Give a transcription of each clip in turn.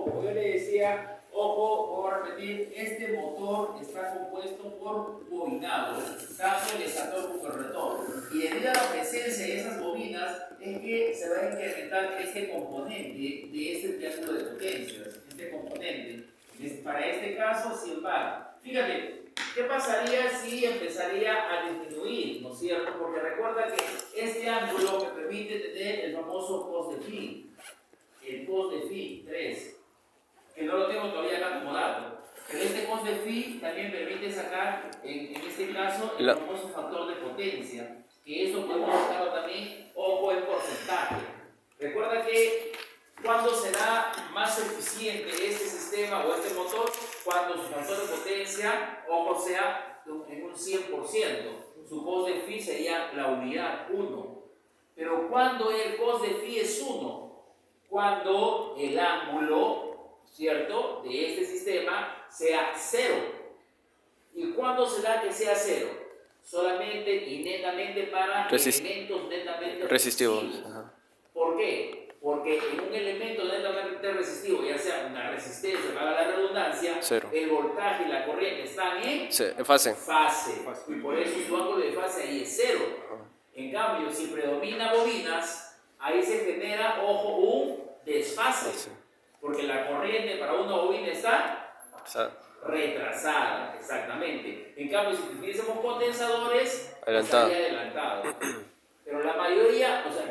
ojo, yo le decía, ojo, voy a repetir, este motor está compuesto por bobinados, tanto el estator como el rotor. Y debido a la presencia de esas bobinas, es que se va a incrementar este componente de este triángulo de potencias, este componente. Para este caso, 100 bar. Fíjate, ¿qué pasaría si empezaría a disminuir, ¿no es cierto? Porque recuerda que este ángulo me permite tener el famoso cos de phi, el cos de phi 3, que no lo tengo todavía acá como dato. Pero este cos de phi también permite sacar, en este caso, el famoso factor de potencia, que eso podemos buscarlo también, ojo, en porcentaje. Recuerda que cuando será más eficiente este sistema o este motor, cuando su factor de potencia, ojo, sea en un 100%. Su cos de phi sería la unidad 1. Pero cuando el cos de phi es 1, cuando el ángulo, ¿cierto?, de este sistema sea 0. ¿Y cuándo será que sea 0? Solamente y netamente para elementos netamente resistivos. ¿Por qué? Porque en un elemento netamente resistivo, ya sea una resistencia, para la redundancia, 0. El voltaje y la corriente están en fase. Y por eso su ángulo de fase ahí es 0. En cambio, si predomina bobinas, ahí se genera, ojo, un desfase. Porque la corriente para una bobina está retrasada, exactamente. En cambio, si utilizamos condensadores, estaría adelantado. Pero la mayoría, o sea,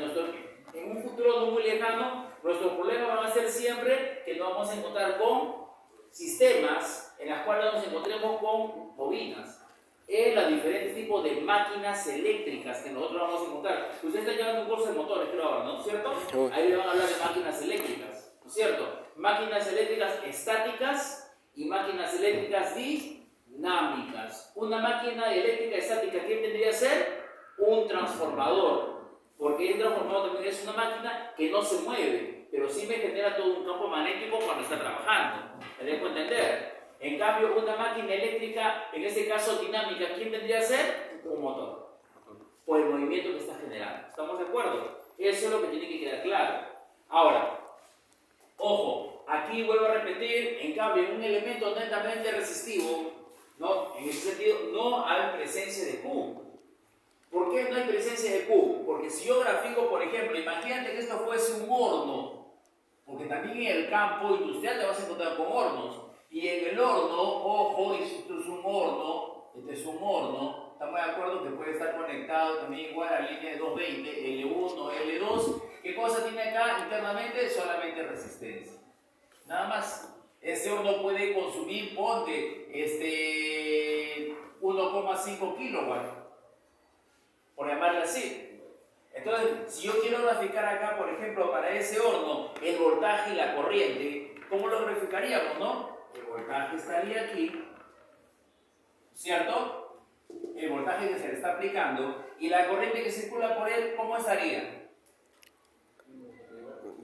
en un futuro no muy lejano, nuestros problemas van a ser siempre que nos vamos a encontrar con sistemas en los cuales nos encontremos con bobinas. En los diferentes tipos de máquinas eléctricas que nosotros vamos a encontrar. Ustedes están llevando un curso de motores, creo ahora, ¿no es cierto? Ahí le van a hablar de máquinas eléctricas, ¿no es cierto? Máquinas eléctricas estáticas y máquinas eléctricas dinámicas. Una máquina eléctrica estática, ¿qué tendría que ser? Un transformador. Porque el transformador también es una máquina que no se mueve, pero sí me genera todo un campo magnético cuando está trabajando. ¿Me dejo entender? En cambio, una máquina eléctrica, en este caso dinámica, ¿quién vendría a ser? Un motor. Por el movimiento que está generando. ¿Estamos de acuerdo? Eso es lo que tiene que quedar claro. Ahora, ojo, aquí vuelvo a repetir, en cambio, en un elemento netamente resistivo, ¿no? En ese sentido, no hay presencia de Q. ¿Por qué no hay presencia de Q? Porque si yo grafico, por ejemplo, imagínate que esto fuese un horno, porque también en el campo industrial te vas a encontrar con hornos. Y en el horno, ojo, esto es un horno, este es un horno, estamos de acuerdo que puede estar conectado también igual a la línea de 220, L1, L2. ¿Qué cosa tiene acá internamente? Solamente resistencia. Nada más. Este horno puede consumir, ponte, 1,5 kilowatts, por llamarle así. Entonces, si yo quiero graficar acá, por ejemplo, para ese horno, el voltaje y la corriente, ¿cómo lo graficaríamos, no? El voltaje estaría aquí, ¿cierto? El voltaje que se le está aplicando y la corriente que circula por él, ¿cómo estaría?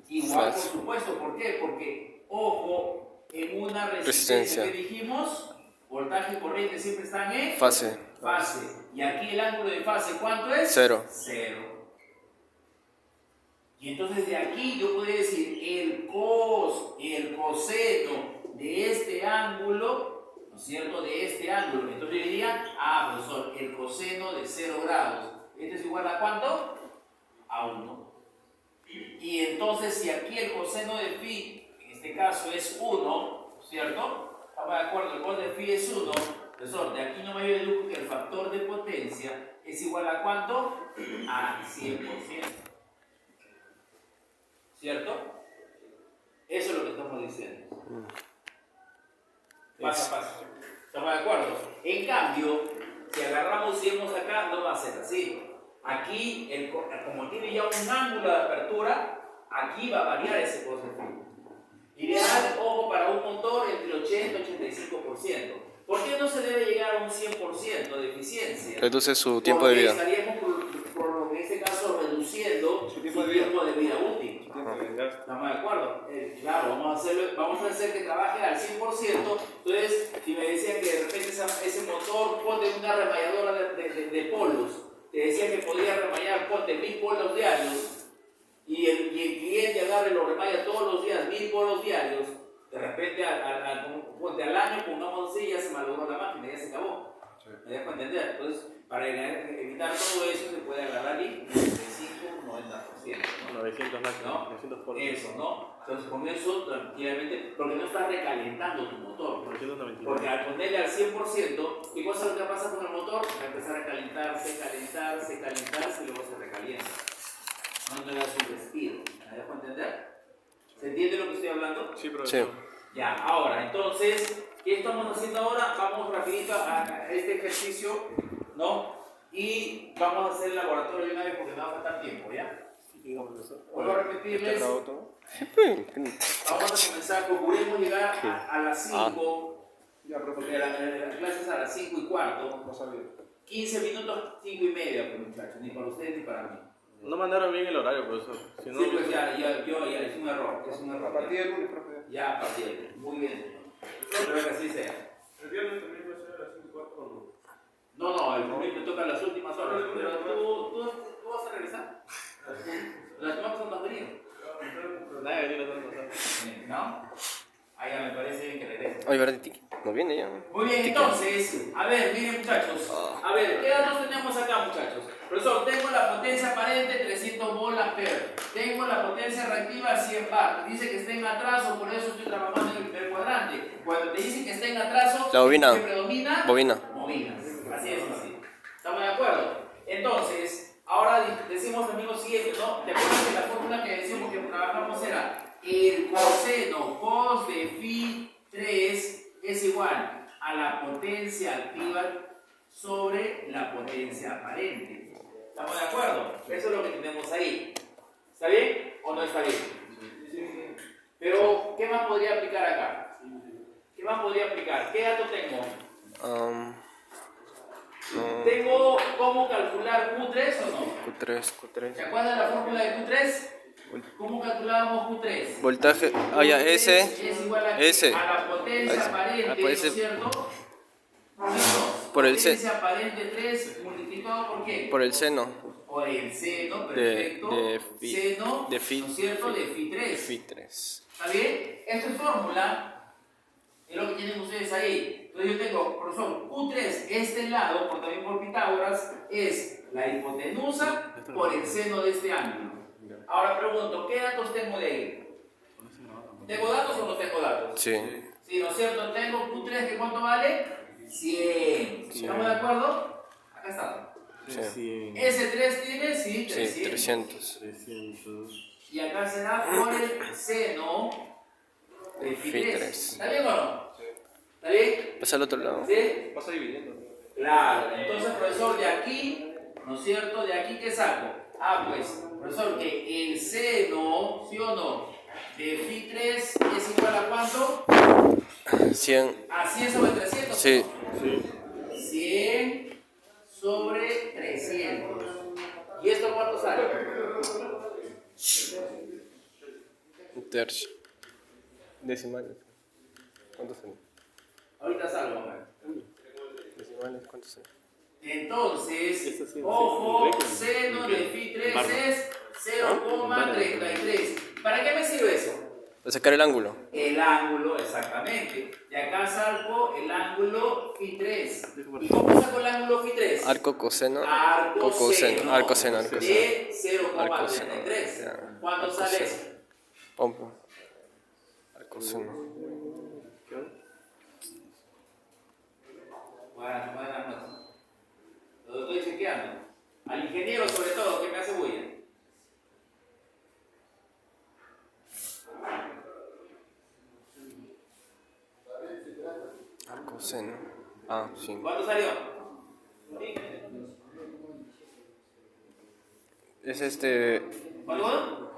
Igual, por supuesto. ¿Por qué? Porque, ojo, en una resistencia que dijimos, voltaje y corriente siempre están en fase. Y aquí el ángulo de fase, ¿cuánto es? 0. Y entonces de aquí yo podría decir el coseno de este ángulo, ¿no es cierto? De este ángulo. Entonces yo diría, profesor, el coseno de 0 grados. ¿Este es igual a cuánto? A 1. Y entonces si aquí el coseno de phi, en este caso es 1, ¿cierto? Estamos de acuerdo, el cos de phi es 1. Profesor, de aquí no me deduzco que el factor de potencia es igual a cuánto? A 100%. ¿Cierto? Eso es lo que estamos diciendo. Paso a paso. ¿Estamos de acuerdo? En cambio, si agarramos y vemos acá, no va a ser así. Aquí, como tiene ya un ángulo de apertura, aquí va a variar ese cos de phi. Ideal, ojo, para un motor entre 80 y 85%. ¿Por qué no se debe llegar a un 100% de eficiencia? Reduce su tiempo de vida. Estaríamos, en este caso, reduciendo su tiempo de vida útil. ¿Estamos de acuerdo? Claro, vamos a hacer que trabaje al 100%. Entonces, si me decían que de repente ese motor, ponte una remalladora de polos, te decían que podía remallar, ponte 1000 polos diarios, y el cliente agarra y lo remalla todos los días, 1000 polos diarios, de repente al año, pongamos así, ya se malogró la máquina, ya se acabó. ¿Me dejo entender? Entonces, para evitar todo eso, se puede agarrar y 95, 90%. ¿no? 900 máquinas, ¿no? 900 por Eso, ¿no? Entonces, con eso, tranquilamente, porque no estás recalentando tu motor. 999. Porque al ponerle al 100%, ¿y cosa lo que pasa con el motor? Va a empezar a calentarse y luego se recalienta. No te das un respiro. ¿Me dejo entender? ¿Se entiende lo que estoy hablando? Sí, profesor. Sí. Ya, ahora, entonces, ¿qué estamos haciendo ahora? Vamos rapidito a este ejercicio, ¿no? Y vamos a hacer el laboratorio de una vez porque no va a faltar tiempo, ¿ya? Vuelvo a repetirles. Vamos a comenzar, procuremos llegar a las 5, porque la clase es a las 5 y cuarto. 15 minutos, 5 y media, pues, muchachos, ni para ustedes ni para mí. No mandaron bien el horario, profesor. Si no, Sí, pues ya, es un error, A partir del lunes, profe. Ya, a partir del lunes, muy bien. Espero que así sea. ¿El viernes también va a ser a las 5 y cuarto o No, no, el lunes te toca las últimas horas, pero tú vas a regresar. Las demás son dos venido. no? Nadie venía la semana pasada. ¿No? Ahí ya me parece bien que regrese. Oye, ¿verdad, Tiki? ¿No viene ya? Muy bien, entonces, a ver, miren muchachos. A ver, ¿qué datos tenemos acá, muchachos? Profesor, tengo la potencia aparente 300 volt-ampere. Tengo la potencia reactiva 100 bar. Dice que está en atraso, por eso estoy trabajando en el primer cuadrante. Cuando te dicen que está en atraso, La bobina. ¿qué predomina? Bobina. Bobinas. Así es, así. ¿Estamos de acuerdo? Entonces, ahora decimos también lo siguiente, ¿no? ¿Te acuerdas que la fórmula que decíamos que trabajamos era el coseno cos de phi 3 es igual a la potencia activa sobre la potencia aparente? ¿Estamos de acuerdo? Eso es lo que tenemos ahí. ¿Está bien o no está bien? Pero, ¿qué más podría aplicar acá? ¿Qué más podría aplicar? ¿Qué dato tengo? No. ¿Tengo cómo calcular Q3 o no? Q3. ¿Se acuerdan de la fórmula de Q3? ¿Cómo calculábamos Q3? Voltaje. Ah, ya, S. Es igual a, S. a la potencia aparente, ¿no es cierto? Por el C. Potencia aparente 3 multiplicado por qué? Por el seno. Por el seno, perfecto. Seno, de phi. ¿no es cierto? De phi 3. Phi 3. ¿Está bien? Esta fórmula es lo que tienen ustedes ahí. Entonces yo tengo, profesor, Q3, este lado, por también por Pitágoras, es la hipotenusa por el seno de este ángulo. Ahora pregunto, ¿qué datos tengo de ahí? ¿Tengo datos o no tengo datos? Sí. Sí, ¿no es cierto? Tengo Q3, ¿que cuánto vale? 100. ¿Estamos de acuerdo? Acá está. Sí. S3 tiene, sí, 300. Sí, 300. 300. Y acá será por el seno de phi 3. ¿Está bien o no? ¿Está bien? Pasa al otro lado. ¿Sí? Pasa dividiendo. Claro. Entonces, profesor, de aquí, ¿no es cierto? ¿De aquí qué saco? Ah, pues, profesor, que el seno, ¿sí o no? De phi 3 es igual a ¿cuánto? 100. A 100 sobre 300. Sí. 100 sobre 300. ¿Y esto cuánto sale? Un tercio. Decimales. ¿Cuántos son? Ahorita salgo, hombre. Decimales, ¿cuántos son? Entonces, sí, ojo, sí, seno de phi 3 barra. es 0,33. ¿Para qué me sirve eso? Para sacar el ángulo. El ángulo, exactamente. Y acá saco el ángulo phi 3. ¿Y cómo saco el ángulo phi 3? Arco coseno. Arco seno. Arco seno. De Arco seno. 0,33. Ya. ¿Cuánto Arco sale seno. eso? Pompo. Arco seno. Buenas noches. Lo estoy chequeando. Al ingeniero, sobre todo, que me hace bulla. Arco seno. Ah, sí. ¿Cuánto salió? Es este. ¿Cuánto?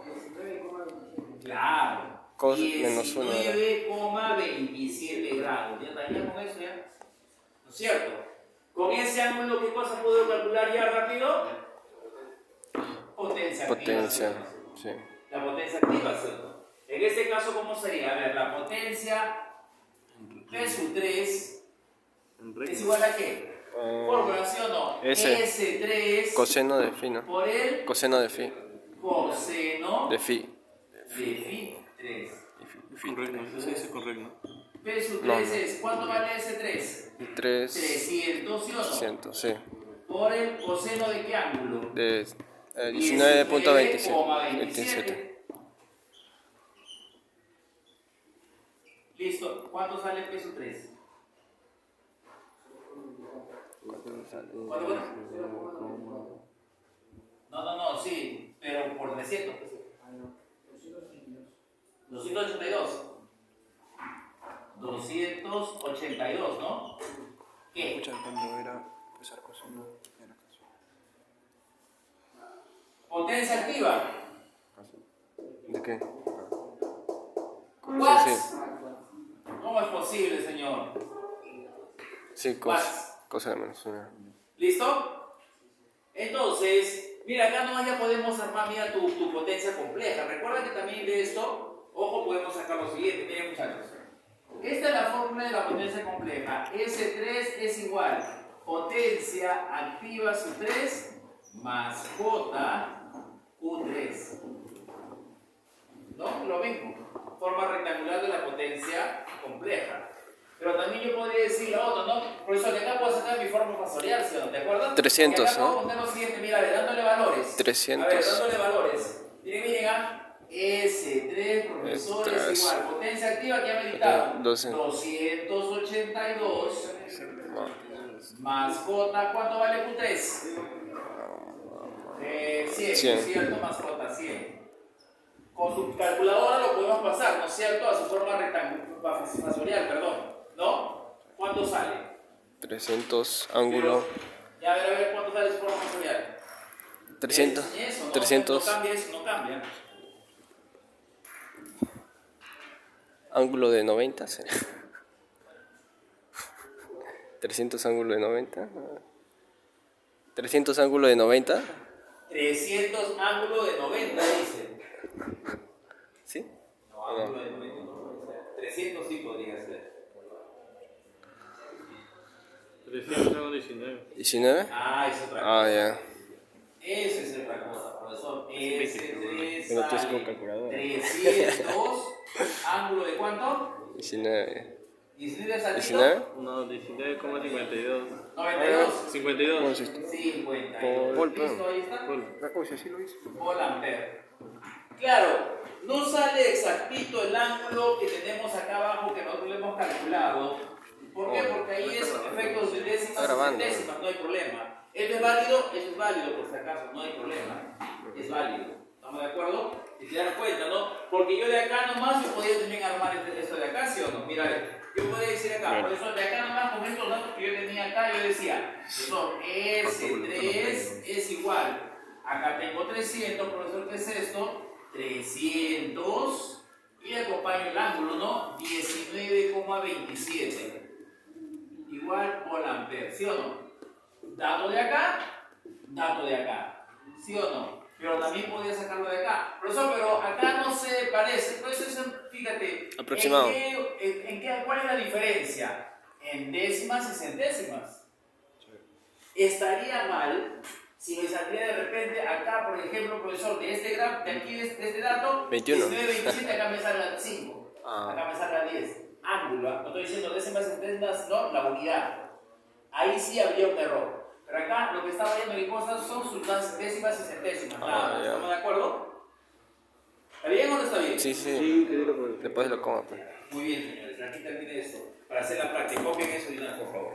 Claro. Cos menos 1. 19,27 grados. ¿Ya estaría con eso ya? ¿No es cierto? Con ese ángulo, ¿qué cosa puedo calcular ya rápido? Potencia activa. Potencia. Sí. La potencia activa, ¿cierto? En este caso, ¿cómo sería? A ver, la potencia P sub 3 es igual a qué? Fórmula, ¿sí o no? S. S3 Coseno de phi, ¿no? por el Coseno de phi. coseno De phi. de phi 3. Correcto, sí, sí, correcto. Peso No, 3 no. es, ¿cuánto vale ese 3? 3, 300, ¿sí o no? 300, sí. Por el coseno de qué ángulo? De 19.27. 19,27. Listo, ¿cuánto sale peso 3? ¿Cuánto? No, sí, pero por 300. 282. 282, ¿no? ¿Qué? Cuando era pesar cosas, no era caso. Potencia activa. ¿De qué? Watts. ¿Cómo es posible, señor? Sí, cosa de menos una. ¿Listo? Entonces, mira, acá nomás ya podemos armar, mira, tu potencia compleja. Recuerda que también de esto, ojo, podemos sacar lo siguiente. Miren, muchachos. Esta es la fórmula de la potencia compleja. S3 es igual potencia activa su 3 más J Q3. ¿No? Lo mismo. Forma rectangular de la potencia compleja. Pero también yo podría decir la otra, ¿no? Por eso de acá puedo sacar mi forma fasorial, ¿sí o no? ¿De acuerdo? 300, y acá puedo ¿no? poner lo siguiente, mira, a ver, dándole valores. 300. A ver, dándole valores. Miren, S3, profesor, es igual. Potencia activa que ha meditado. 282 más J, ¿cuánto vale Q3? 100, ¿no es cierto? Más J, 100. Con su calculadora lo podemos pasar, ¿no es cierto? A su forma rectangular, fasorial, perdón. ¿No? ¿Cuánto sale? 300 ángulo. Ya, a ver, ¿cuánto sale su forma fasorial? 300. Eso, ¿no? 300. No cambia eso, no cambia. Ángulo de 90. 300 ángulo de 90. 300 ángulo de 90. 300 ángulo de 90, dice. ¿Sí? No, ángulo de 90 no puede ser. 300 sí podría ser. 319. 19. Ah, es otra cosa. Ah, ya. Eso es otra cosa, profesor. S3 Pero tú es con sale calculadora. 300. ¿Ángulo de cuánto? 19. 19 saltito. 19. No, 19,52. 92. 52. ¿Cómo es esto? 52. Por- ¿Listo? Ahí está. Uy, así lo hizo. Volt-ampere. Claro, no sale exactito el ángulo que tenemos acá abajo que nosotros lo hemos calculado. ¿Por qué? Porque ahí es efectos de décimas y centésimas, no hay problema. Esto es válido por si acaso, no hay problema. Es válido. ¿Estamos de acuerdo? Si te das cuenta, ¿no? Porque yo de acá nomás yo podía también armar esto de acá, ¿sí o no? Mira, yo podía decir acá, por eso de acá nomás con estos datos que yo tenía acá, yo decía, profesor, S3 es igual. Acá tengo 300, profesor, ¿qué es esto? 300 y acompaño el ángulo, ¿no? 19,27 igual volt-ampere, ¿sí o no? Dato de acá, ¿sí o no? Pero también podía sacarlo de acá. Profesor, pero acá no se parece. Entonces, fíjate, Aproximado. ¿cuál es la diferencia? En décimas y centésimas. Estaría mal si me saldría de repente acá, por ejemplo, profesor, de este grafo, de aquí, de este dato, 21. 19, 27, acá me salga 5, acá me salga 10. Ángulo, no estoy diciendo décimas, centésimas, no, la unidad. Ahí sí habría un error. Pero acá lo que está viendo mi cosas son sus décimas y centésimas. Nada más. ¿Estamos de acuerdo? ¿Está bien o no está bien? Sí, sí. Después lo coma, pues. Muy bien, señores. Aquí termine esto. Para hacer la práctica, copien eso y nada, por favor.